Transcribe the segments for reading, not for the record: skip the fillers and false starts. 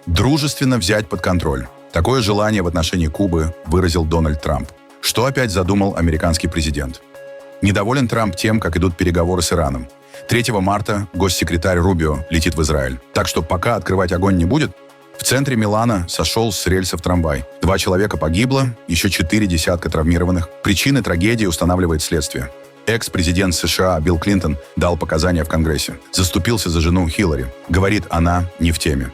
Дружественно взять под контроль. Такое желание в отношении Кубы выразил Дональд Трамп. Что опять задумал американский президент? Недоволен Трамп тем, как идут переговоры с Ираном. 3 марта госсекретарь Рубио летит в Израиль. Так что пока открывать огонь не будет, в центре Милана сошел с рельсов трамвай. 2 человека погибло, еще 4 десятка травмированных. Причины трагедии устанавливает следствие. Экс-президент США Билл Клинтон дал показания в Конгрессе. Заступился за жену Хиллари. Говорит, она не в теме.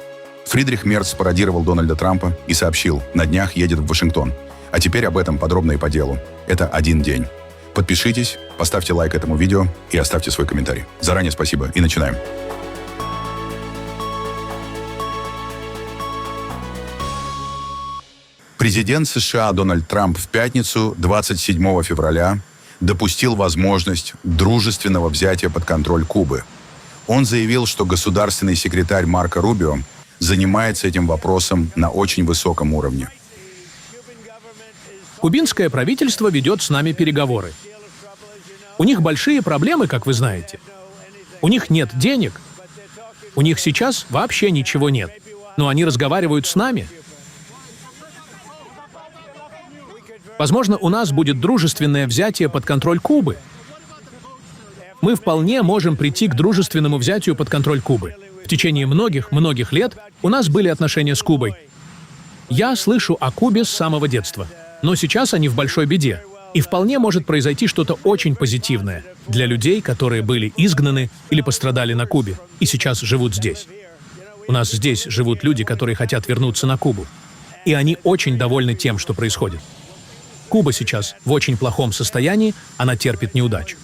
Фридрих Мерц пародировал Дональда Трампа и сообщил, на днях едет в Вашингтон. А теперь об этом подробно и по делу. Это один день. Подпишитесь, поставьте лайк этому видео и оставьте свой комментарий. Заранее спасибо и начинаем. Президент США Дональд Трамп в пятницу, 27 февраля, допустил возможность дружественного взятия под контроль Кубы. Он заявил, что государственный секретарь Марко Рубио занимается этим вопросом на очень высоком уровне. Кубинское правительство ведет с нами переговоры. У них большие проблемы, как вы знаете. У них нет денег. У них сейчас вообще ничего нет. Но они разговаривают с нами. Возможно, у нас будет дружественное взятие под контроль Кубы. Мы вполне можем прийти к дружественному взятию под контроль Кубы. В течение многих лет у нас были отношения с Кубой. Я слышу о Кубе с самого детства. Но сейчас они в большой беде. И вполне может произойти что-то очень позитивное для людей, которые были изгнаны или пострадали на Кубе и сейчас живут здесь. У нас здесь живут люди, которые хотят вернуться на Кубу. И они очень довольны тем, что происходит. Куба сейчас в очень плохом состоянии, она терпит неудачу.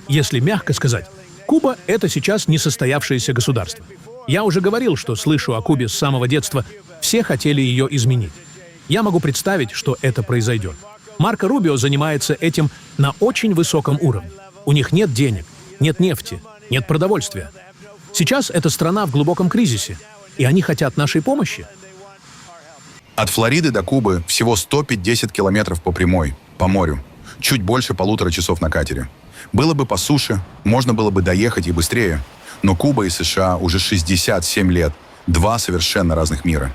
Если мягко сказать, Куба — это сейчас несостоявшееся государство. Я уже говорил, что слышу о Кубе с самого детства, все хотели ее изменить. Я могу представить, что это произойдет. Марко Рубио занимается этим на очень высоком уровне. У них нет денег, нет нефти, нет продовольствия. Сейчас эта страна в глубоком кризисе, и они хотят нашей помощи. От Флориды до Кубы всего 150 километров по прямой, по морю. Чуть больше 1,5 часов на катере. Было бы по суше, можно было бы доехать и быстрее. Но Куба и США уже 67 лет, два совершенно разных мира.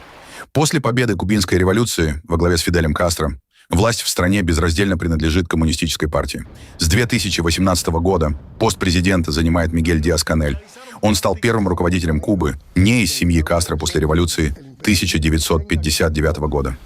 После победы кубинской революции во главе с Фиделем Кастро власть в стране безраздельно принадлежит коммунистической партии. С 2018 года пост президента занимает Мигель Диас-Канель. Он стал первым руководителем Кубы не из семьи Кастро после революции 1959 года.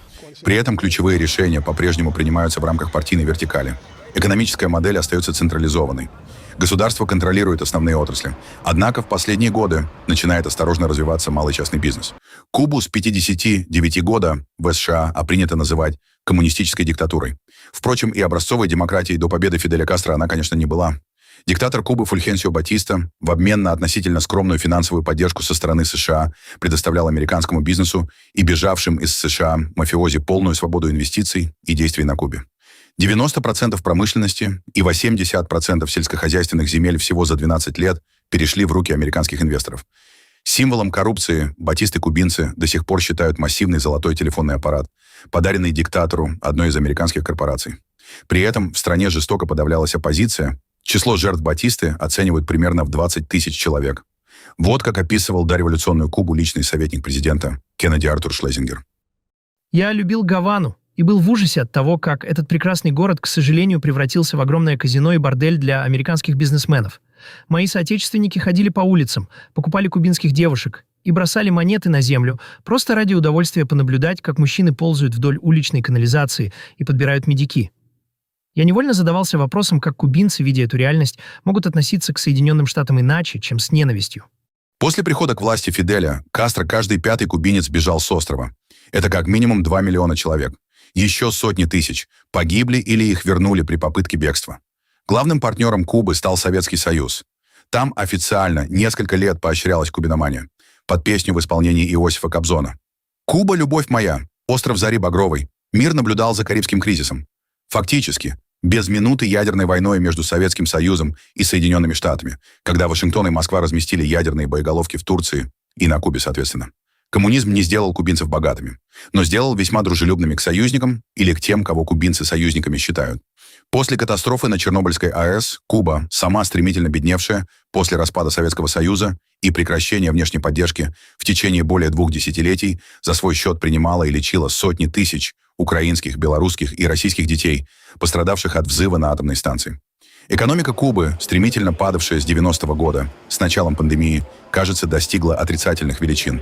При этом ключевые решения по-прежнему принимаются в рамках партийной вертикали. Экономическая модель остается централизованной. Государство контролирует основные отрасли. Однако в последние годы начинает осторожно развиваться малый частный бизнес. Кубу с 59 года в США принято называть коммунистической диктатурой. Впрочем, и образцовой демократией до победы Фиделя Кастро она, конечно, не была. Диктатор Кубы Фульхенсио Батиста в обмен на относительно скромную финансовую поддержку со стороны США предоставлял американскому бизнесу и бежавшим из США мафиози полную свободу инвестиций и действий на Кубе. 90% промышленности и 80% сельскохозяйственных земель всего за 12 лет перешли в руки американских инвесторов. Символом коррупции батисты-кубинцы до сих пор считают массивный золотой телефонный аппарат, подаренный диктатору одной из американских корпораций. При этом в стране жестоко подавлялась оппозиция. Число жертв Батисты оценивают примерно в 20 тысяч человек. Вот как описывал дореволюционную Кубу личный советник президента Кеннеди Артур Шлезингер. «Я любил Гавану и был в ужасе от того, как этот прекрасный город, к сожалению, превратился в огромное казино и бордель для американских бизнесменов. Мои соотечественники ходили по улицам, покупали кубинских девушек и бросали монеты на землю просто ради удовольствия понаблюдать, как мужчины ползают вдоль уличной канализации и подбирают медики. Я невольно задавался вопросом, как кубинцы, видя эту реальность, могут относиться к Соединенным Штатам иначе, чем с ненавистью. После прихода к власти Фиделя Кастро каждый пятый кубинец бежал с острова. Это как минимум 2 миллиона человек. Еще сотни тысяч погибли или их вернули при попытке бегства. Главным партнером Кубы стал Советский Союз. Там официально несколько лет поощрялась кубиномания под песню в исполнении Иосифа Кобзона. «Куба, любовь моя, остров зари багровой». Мир наблюдал за Карибским кризисом. Фактически, без минуты ядерной войной между Советским Союзом и Соединенными Штатами, когда Вашингтон и Москва разместили ядерные боеголовки в Турции и на Кубе, соответственно. Коммунизм не сделал кубинцев богатыми, но сделал весьма дружелюбными к союзникам или к тем, кого кубинцы союзниками считают. После катастрофы на Чернобыльской АЭС Куба, сама стремительно бедневшая после распада Советского Союза и прекращения внешней поддержки, в течение более 2 десятилетий за свой счет принимала и лечила сотни тысяч украинских, белорусских и российских детей, пострадавших от взрыва на атомной станции. Экономика Кубы, стремительно падавшая с 90-го года, с началом пандемии, кажется, достигла отрицательных величин.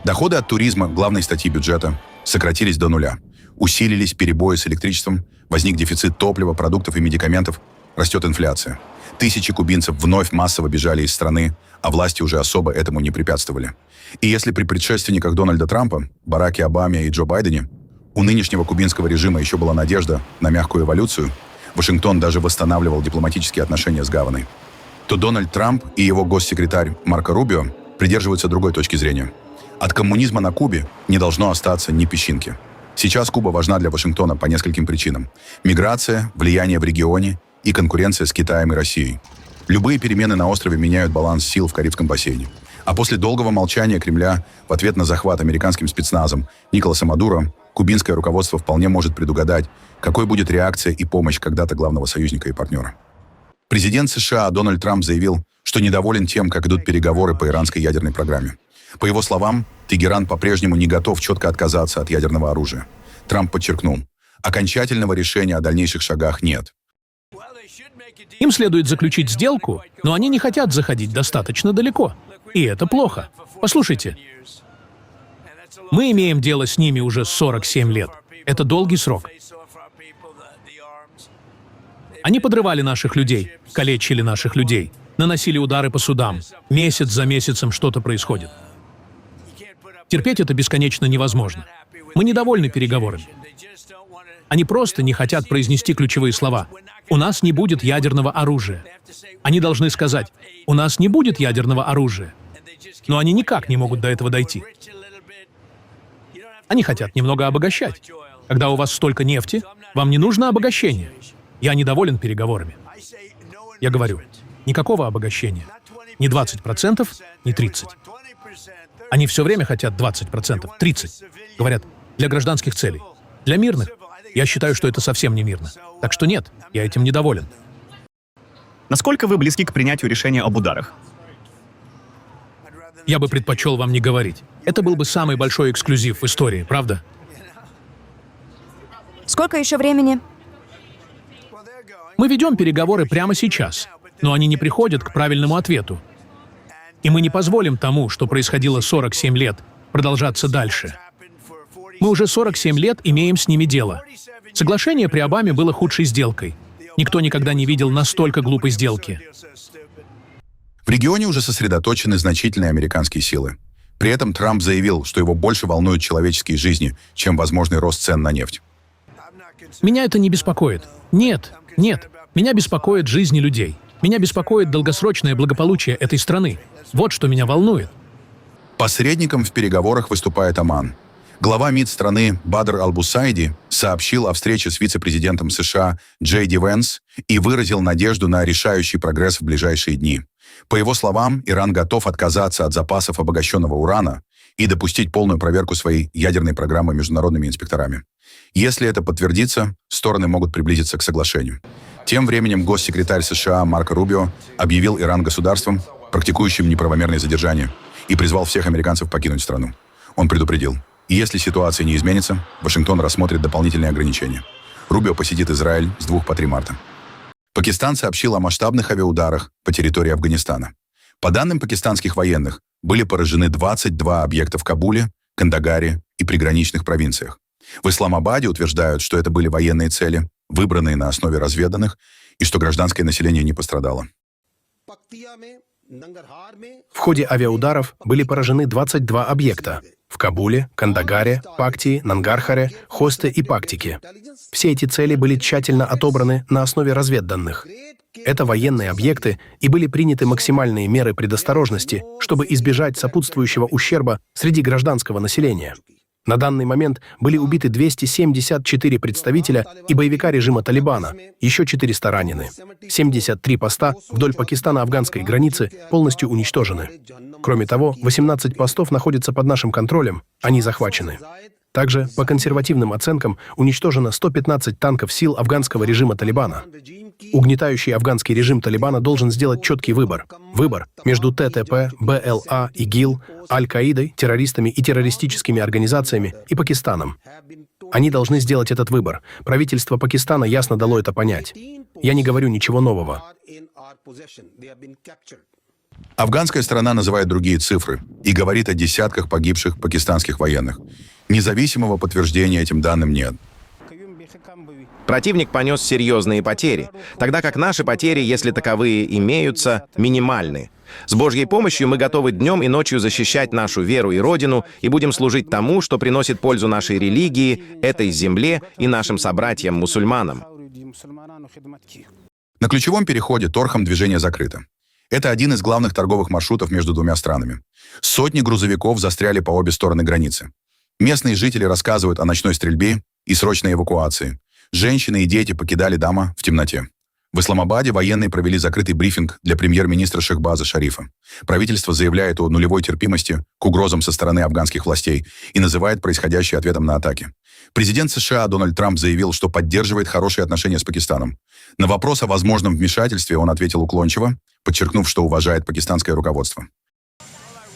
Доходы от туризма, главной статьи бюджета, сократились до нуля. Усилились перебои с электричеством, возник дефицит топлива, продуктов и медикаментов, растет инфляция. Тысячи кубинцев вновь массово бежали из страны, а власти уже особо этому не препятствовали. И если при предшественниках Дональда Трампа, Бараке Обаме и Джо Байдене, у нынешнего кубинского режима еще была надежда на мягкую эволюцию, Вашингтон даже восстанавливал дипломатические отношения с Гаваной, то Дональд Трамп и его госсекретарь Марко Рубио придерживаются другой точки зрения. От коммунизма на Кубе не должно остаться ни песчинки. Сейчас Куба важна для Вашингтона по нескольким причинам. Миграция, влияние в регионе и конкуренция с Китаем и Россией. Любые перемены на острове меняют баланс сил в Карибском бассейне. А после долгого молчания Кремля в ответ на захват американским спецназом Николаса Мадуро, кубинское руководство вполне может предугадать, какой будет реакция и помощь когда-то главного союзника и партнера. Президент США Дональд Трамп заявил, что недоволен тем, как идут переговоры по иранской ядерной программе. По его словам, Тегеран по-прежнему не готов четко отказаться от ядерного оружия. Трамп подчеркнул, окончательного решения о дальнейших шагах нет. Им следует заключить сделку, но они не хотят заходить достаточно далеко. И это плохо. Послушайте, мы имеем дело с ними уже 47 лет. Это долгий срок. Они подрывали наших людей, калечили наших людей, наносили удары по судам. Месяц за месяцем что-то происходит. Терпеть это бесконечно невозможно. Мы недовольны переговорами. Они просто не хотят произнести ключевые слова. «У нас не будет ядерного оружия». Они должны сказать «У нас не будет ядерного оружия». Но они никак не могут до этого дойти. Они хотят немного обогащать. Когда у вас столько нефти, вам не нужно обогащение. Я недоволен переговорами. Я говорю, никакого обогащения. Не 20%, не 30%. Они все время хотят 20%, 30%. Говорят, для гражданских целей. Для мирных. Я считаю, что это совсем не мирно. Так что нет, я этим недоволен. Насколько вы близки к принятию решения об ударах? Я бы предпочел вам не говорить. Это был бы самый большой эксклюзив в истории, правда? Сколько еще времени? Мы ведем переговоры прямо сейчас, но они не приходят к правильному ответу. И мы не позволим тому, что происходило 47 лет, продолжаться дальше. Мы уже 47 лет имеем с ними дело. Соглашение при Обаме было худшей сделкой. Никто никогда не видел настолько глупой сделки. В регионе уже сосредоточены значительные американские силы. При этом Трамп заявил, что его больше волнуют человеческие жизни, чем возможный рост цен на нефть. Меня это не беспокоит. Нет. Меня беспокоит жизни людей. Меня беспокоит долгосрочное благополучие этой страны. Вот что меня волнует. Посредником в переговорах выступает Оман. Глава МИД страны Бадр Аль-Бусайди сообщил о встрече с вице-президентом США Джей Ди Венс и выразил надежду на решающий прогресс в ближайшие дни. По его словам, Иран готов отказаться от запасов обогащенного урана и допустить полную проверку своей ядерной программы международными инспекторами. Если это подтвердится, стороны могут приблизиться к соглашению. Тем временем госсекретарь США Марко Рубио объявил Иран государством, практикующим неправомерное задержание, и призвал всех американцев покинуть страну. Он предупредил, если ситуация не изменится, Вашингтон рассмотрит дополнительные ограничения. Рубио посетит Израиль с 2 по 3 марта. Пакистан сообщил о масштабных авиаударах по территории Афганистана. По данным пакистанских военных, были поражены 22 объекта в Кабуле, Кандагаре и приграничных провинциях. В Исламабаде утверждают, что это были военные цели, выбранные на основе разведанных, и что гражданское население не пострадало. В ходе авиаударов были поражены 22 объекта в Кабуле, Кандагаре, Пактии, Нангархаре, Хосте и Пактике. Все эти цели были тщательно отобраны на основе разведданных. Это военные объекты, и были приняты максимальные меры предосторожности, чтобы избежать сопутствующего ущерба среди гражданского населения. На данный момент были убиты 274 представителя и боевика режима Талибана, еще 400 ранены. 73 поста вдоль Пакистано-афганской границы полностью уничтожены. Кроме того, 18 постов находятся под нашим контролем, они захвачены. Также, по консервативным оценкам, уничтожено 115 танков сил афганского режима Талибана. Угнетающий афганский режим Талибана должен сделать четкий выбор. Выбор между ТТП, БЛА, ИГИЛ, Аль-Каидой, террористами и террористическими организациями и Пакистаном. Они должны сделать этот выбор. Правительство Пакистана ясно дало это понять. Я не говорю ничего нового. Афганская сторона называет другие цифры и говорит о десятках погибших пакистанских военных. Независимого подтверждения этим данным нет. Противник понес серьезные потери, тогда как наши потери, если таковые имеются, минимальны. С Божьей помощью мы готовы днем и ночью защищать нашу веру и Родину и будем служить тому, что приносит пользу нашей религии, этой земле и нашим собратьям-мусульманам. На ключевом переходе Торхам движение закрыто. Это один из главных торговых маршрутов между двумя странами. Сотни грузовиков застряли по обе стороны границы. Местные жители рассказывают о ночной стрельбе и срочной эвакуации. Женщины и дети покидали дома в темноте. В Исламабаде военные провели закрытый брифинг для премьер-министра Шехбаза Шарифа. Правительство заявляет о нулевой терпимости к угрозам со стороны афганских властей и называет происходящее ответом на атаки. Президент США Дональд Трамп заявил, что поддерживает хорошие отношения с Пакистаном. На вопрос о возможном вмешательстве он ответил уклончиво, подчеркнув, что уважает пакистанское руководство.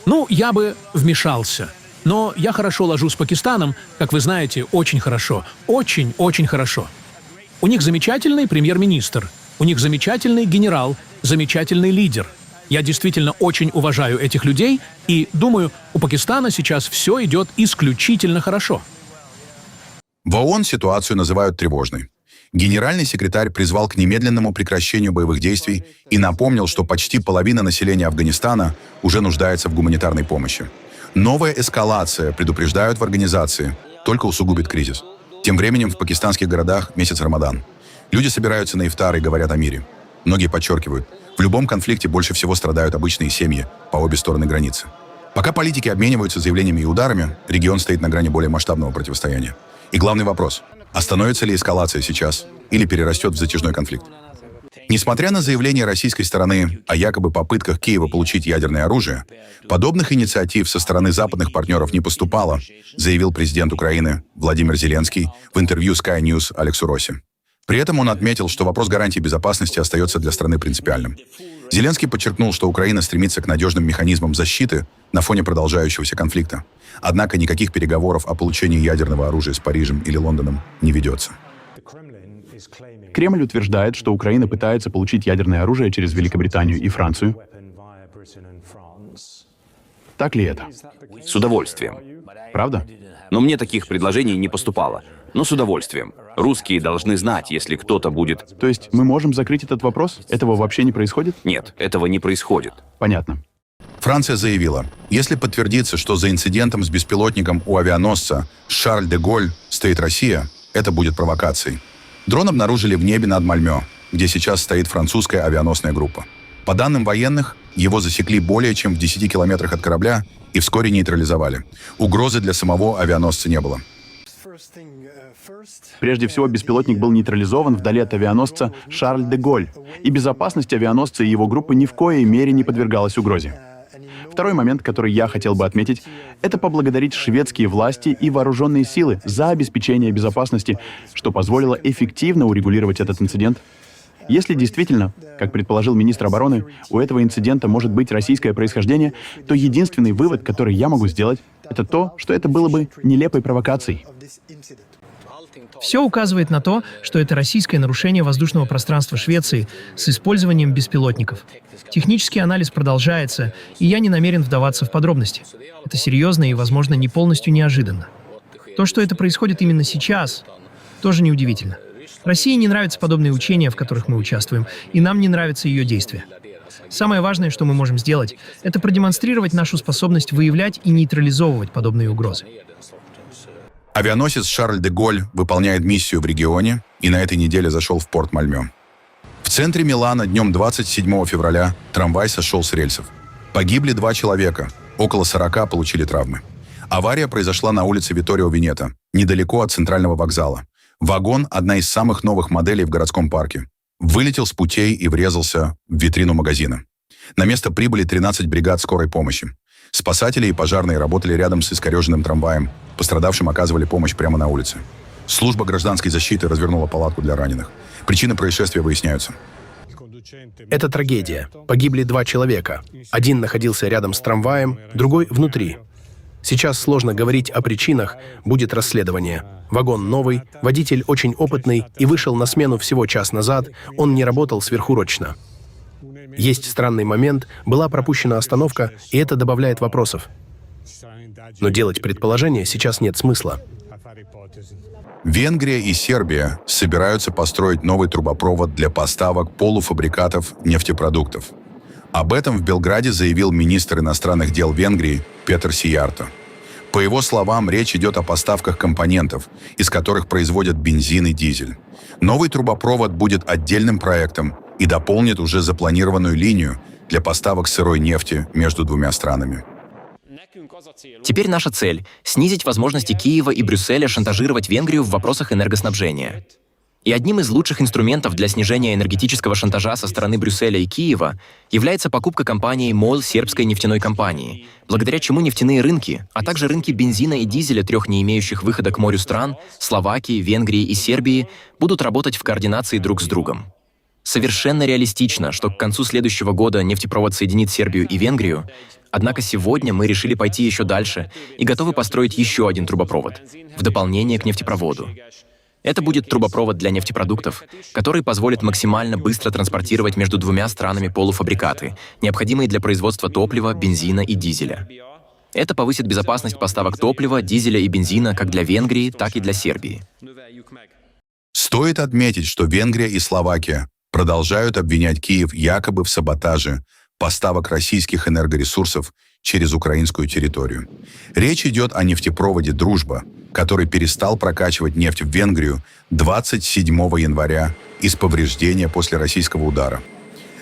Ну, я бы вмешался. Но я хорошо ложу с Пакистаном, как вы знаете, очень хорошо. Очень-очень хорошо. У них замечательный премьер-министр, у них замечательный генерал, замечательный лидер. Я действительно очень уважаю этих людей и думаю, у Пакистана сейчас все идет исключительно хорошо. В ООН ситуацию называют тревожной. Генеральный секретарь призвал к немедленному прекращению боевых действий и напомнил, что почти половина населения Афганистана уже нуждается в гуманитарной помощи. Новая эскалация, предупреждают в организации, только усугубит кризис. Тем временем в пакистанских городах месяц Рамадан. Люди собираются на ифтар и говорят о мире. Многие подчеркивают, в любом конфликте больше всего страдают обычные семьи по обе стороны границы. Пока политики обмениваются заявлениями и ударами, регион стоит на грани более масштабного противостояния. И главный вопрос – остановится ли эскалация сейчас или перерастет в затяжной конфликт? Несмотря на заявления российской стороны о якобы попытках Киева получить ядерное оружие, подобных инициатив со стороны западных партнеров не поступало, заявил президент Украины Владимир Зеленский в интервью Sky News Алексу Росси. При этом он отметил, что вопрос гарантии безопасности остается для страны принципиальным. Зеленский подчеркнул, что Украина стремится к надежным механизмам защиты на фоне продолжающегося конфликта. Однако никаких переговоров о получении ядерного оружия с Парижем или Лондоном не ведется. Кремль утверждает, что Украина пытается получить ядерное оружие через Великобританию и Францию. Так ли это? С удовольствием. Правда? Но мне таких предложений не поступало. Но с удовольствием. Русские должны знать, если кто-то будет... То есть мы можем закрыть этот вопрос? Этого вообще не происходит? Нет, этого не происходит. Понятно. Франция заявила, если подтвердится, что за инцидентом с беспилотником у авианосца «Шарль де Голль» стоит Россия, это будет провокацией. Дрон обнаружили в небе над Мальмё, где сейчас стоит французская авианосная группа. По данным военных, его засекли более чем в 10 километрах от корабля и вскоре нейтрализовали. Угрозы для самого авианосца не было. Прежде всего, беспилотник был нейтрализован вдали от авианосца «Шарль де Голль», и безопасность авианосца и его группы ни в коей мере не подвергалась угрозе. Второй момент, который я хотел бы отметить, это поблагодарить шведские власти и вооруженные силы за обеспечение безопасности, что позволило эффективно урегулировать этот инцидент. Если действительно, как предположил министр обороны, у этого инцидента может быть российское происхождение, то единственный вывод, который я могу сделать, это то, что это было бы нелепой провокацией. Все указывает на то, что это российское нарушение воздушного пространства Швеции с использованием беспилотников. Технический анализ продолжается, и я не намерен вдаваться в подробности. Это серьезно и, возможно, не полностью неожиданно. То, что это происходит именно сейчас, тоже неудивительно. России не нравятся подобные учения, в которых мы участвуем, и нам не нравятся ее действия. Самое важное, что мы можем сделать, это продемонстрировать нашу способность выявлять и нейтрализовывать подобные угрозы. Авианосец «Шарль де Голль» выполняет миссию в регионе и на этой неделе зашел в порт Мальмё. В центре Милана днем 27 февраля трамвай сошел с рельсов. Погибли 2 человека, около 40 получили травмы. Авария произошла на улице Виторио Венето, недалеко от центрального вокзала. Вагон, одна из самых новых моделей в городском парке, вылетел с путей и врезался в витрину магазина. На место прибыли 13 бригад скорой помощи. Спасатели и пожарные работали рядом с искореженным трамваем. Пострадавшим оказывали помощь прямо на улице. Служба гражданской защиты развернула палатку для раненых. Причины происшествия выясняются. Это трагедия. Погибли 2 человека. Один находился рядом с трамваем, другой внутри. Сейчас сложно говорить о причинах, будет расследование. Вагон новый, водитель очень опытный и вышел на смену всего час назад, он не работал сверхурочно. Есть странный момент, была пропущена остановка, и это добавляет вопросов. Но делать предположения сейчас нет смысла. Венгрия и Сербия собираются построить новый трубопровод для поставок полуфабрикатов нефтепродуктов. Об этом в Белграде заявил министр иностранных дел Венгрии Петър Сиярто. По его словам, речь идет о поставках компонентов, из которых производят бензин и дизель. Новый трубопровод будет отдельным проектом и дополнит уже запланированную линию для поставок сырой нефти между двумя странами. Теперь наша цель — снизить возможности Киева и Брюсселя шантажировать Венгрию в вопросах энергоснабжения. И одним из лучших инструментов для снижения энергетического шантажа со стороны Брюсселя и Киева является покупка компанией МОЛ сербской нефтяной компании, благодаря чему нефтяные рынки, а также рынки бензина и дизеля 3 не имеющих выхода к морю стран — Словакии, Венгрии и Сербии — будут работать в координации друг с другом. Совершенно реалистично, что к концу следующего года нефтепровод соединит Сербию и Венгрию, однако сегодня мы решили пойти еще дальше и готовы построить еще один трубопровод, в дополнение к нефтепроводу. Это будет трубопровод для нефтепродуктов, который позволит максимально быстро транспортировать между двумя странами полуфабрикаты, необходимые для производства топлива, бензина и дизеля. Это повысит безопасность поставок топлива, дизеля и бензина как для Венгрии, так и для Сербии. Стоит отметить, что Венгрия и Словакия продолжают обвинять Киев якобы в саботаже поставок российских энергоресурсов через украинскую территорию. Речь идет о нефтепроводе «Дружба», который перестал прокачивать нефть в Венгрию 27 января из повреждения после российского удара.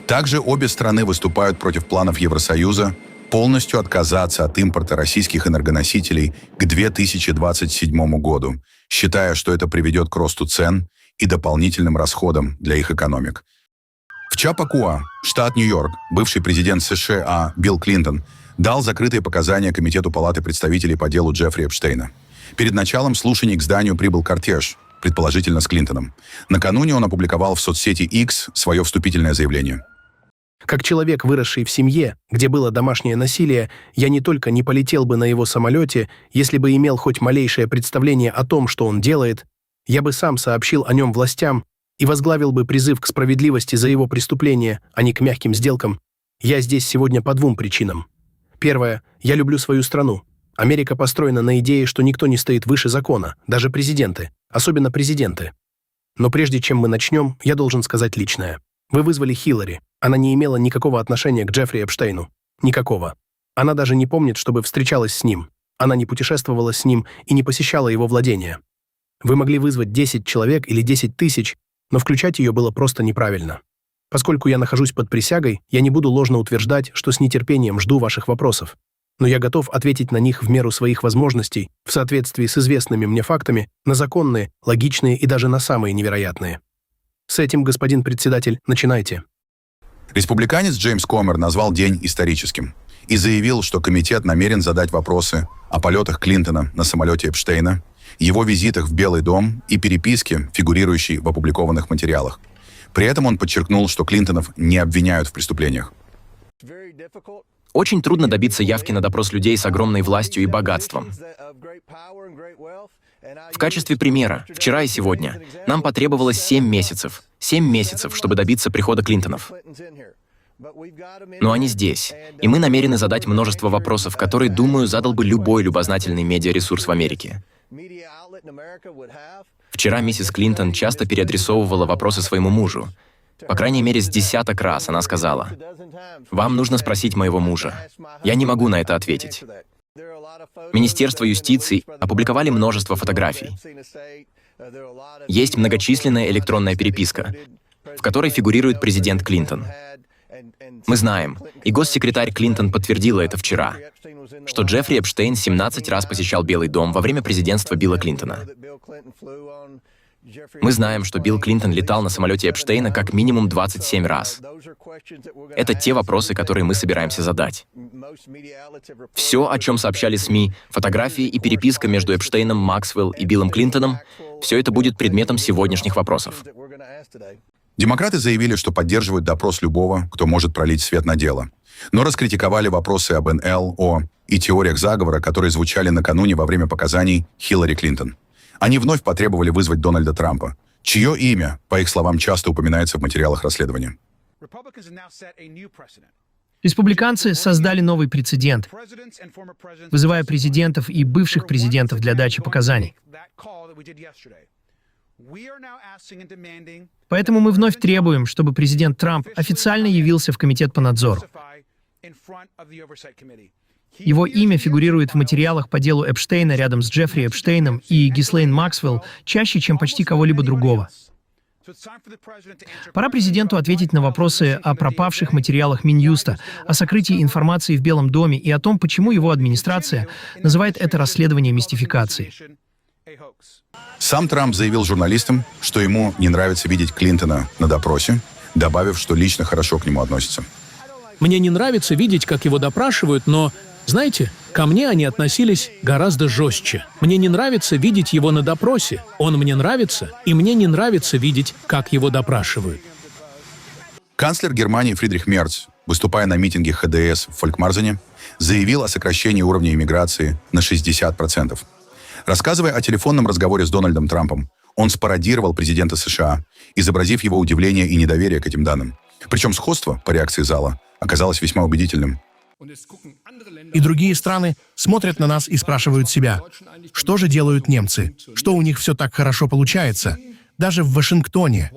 Также обе страны выступают против планов Евросоюза полностью отказаться от импорта российских энергоносителей к 2027 году, считая, что это приведет к росту цен и дополнительным расходам для их экономик. В Чапакуа, штат Нью-Йорк, бывший президент США Билл Клинтон дал закрытые показания Комитету Палаты представителей по делу Джеффри Эпштейна. Перед началом слушаний к зданию прибыл кортеж, предположительно с Клинтоном. Накануне он опубликовал в соцсети X свое вступительное заявление. Как человек, выросший в семье, где было домашнее насилие, я не только не полетел бы на его самолете, если бы имел хоть малейшее представление о том, что он делает, я бы сам сообщил о нем властям и возглавил бы призыв к справедливости за его преступление, а не к мягким сделкам. Я здесь сегодня по 2 причинам. Первое. Я люблю свою страну. Америка построена на идее, что никто не стоит выше закона, даже президенты, особенно президенты. Но прежде чем мы начнем, я должен сказать личное. Вы вызвали Хиллари. Она не имела никакого отношения к Джеффри Эпштейну. Никакого. Она даже не помнит, чтобы встречалась с ним. Она не путешествовала с ним и не посещала его владения. Вы могли вызвать 10 человек или 10 тысяч, но включать ее было просто неправильно. Поскольку я нахожусь под присягой, я не буду ложно утверждать, что с нетерпением жду ваших вопросов. Но я готов ответить на них в меру своих возможностей, в соответствии с известными мне фактами, на законные, логичные и даже на самые невероятные. С этим, господин председатель, начинайте. Республиканец Джеймс Комер назвал день историческим и заявил, что комитет намерен задать вопросы о полетах Клинтона на самолете Эпштейна, его визитах в Белый дом и переписке, фигурирующей в опубликованных материалах. При этом он подчеркнул, что Клинтонов не обвиняют в преступлениях. Очень трудно добиться явки на допрос людей с огромной властью и богатством. В качестве примера, вчера и сегодня, нам потребовалось 7 месяцев. 7 месяцев, чтобы добиться прихода Клинтонов. Но они здесь, и мы намерены задать множество вопросов, которые, думаю, задал бы любой любознательный медиаресурс в Америке. Вчера миссис Клинтон часто переадресовывала вопросы своему мужу. По крайней мере, с 10 раз она сказала: «Вам нужно спросить моего мужа. Я не могу на это ответить». Министерство юстиции опубликовали множество фотографий. Есть многочисленная электронная переписка, в которой фигурирует президент Клинтон. Мы знаем, и госсекретарь Клинтон подтвердила это вчера, что Джеффри Эпштейн 17 раз посещал Белый дом во время президентства Билла Клинтона. Мы знаем, что Билл Клинтон летал на самолете Эпштейна как минимум 27 раз. Это те вопросы, которые мы собираемся задать. Все, о чем сообщали СМИ, фотографии и переписка между Эпштейном, Максвелл и Биллом Клинтоном, все это будет предметом сегодняшних вопросов. Демократы заявили, что поддерживают допрос любого, кто может пролить свет на дело. Но раскритиковали вопросы об НЛО и теориях заговора, которые звучали накануне во время показаний Хиллари Клинтон. Они вновь потребовали вызвать Дональда Трампа, чье имя, по их словам, часто упоминается в материалах расследования. Республиканцы создали новый прецедент, вызывая президентов и бывших президентов для дачи показаний. Поэтому мы вновь требуем, чтобы президент Трамп официально явился в Комитет по надзору. Его имя фигурирует в материалах по делу Эпштейна рядом с Джеффри Эпштейном и Гhislaine Максвелл чаще, чем почти кого-либо другого. Пора президенту ответить на вопросы о пропавших материалах Минюста, о сокрытии информации в Белом доме и о том, почему его администрация называет это расследование мистификацией. Сам Трамп заявил журналистам, что ему не нравится видеть Клинтона на допросе, добавив, что лично хорошо к нему относится. Мне не нравится видеть, как его допрашивают, но, знаете, ко мне они относились гораздо жестче. Мне не нравится видеть его на допросе. Он мне нравится, и мне не нравится видеть, как его допрашивают. Канцлер Германии Фридрих Мерц, выступая на митинге ХДС в Фолькмарзене, заявил о сокращении уровня иммиграции на 60%. Рассказывая о телефонном разговоре с Дональдом Трампом, он спародировал президента США, изобразив его удивление и недоверие к этим данным. Причем сходство, по реакции зала, оказалось весьма убедительным. И другие страны смотрят на нас и спрашивают себя, что же делают немцы, что у них все так хорошо получается, даже в Вашингтоне.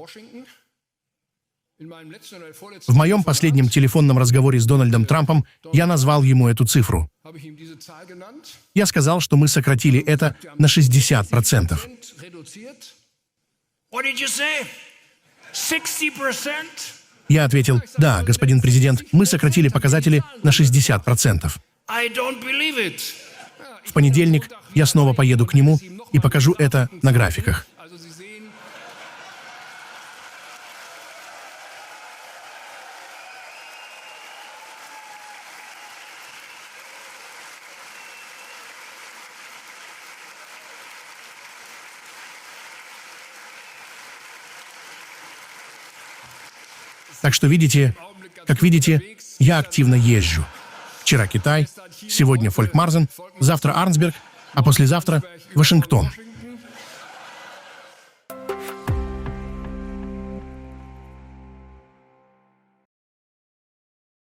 В моем последнем телефонном разговоре с Дональдом Трампом я назвал ему эту цифру. Я сказал, что мы сократили это на 60%. Я ответил, да, господин президент, мы сократили показатели на 60%. В понедельник я снова поеду к нему и покажу это на графиках. Так что видите, как видите, я активно езжу. Вчера Китай, сегодня Фолькмарзен, завтра Арнсберг, а послезавтра Вашингтон.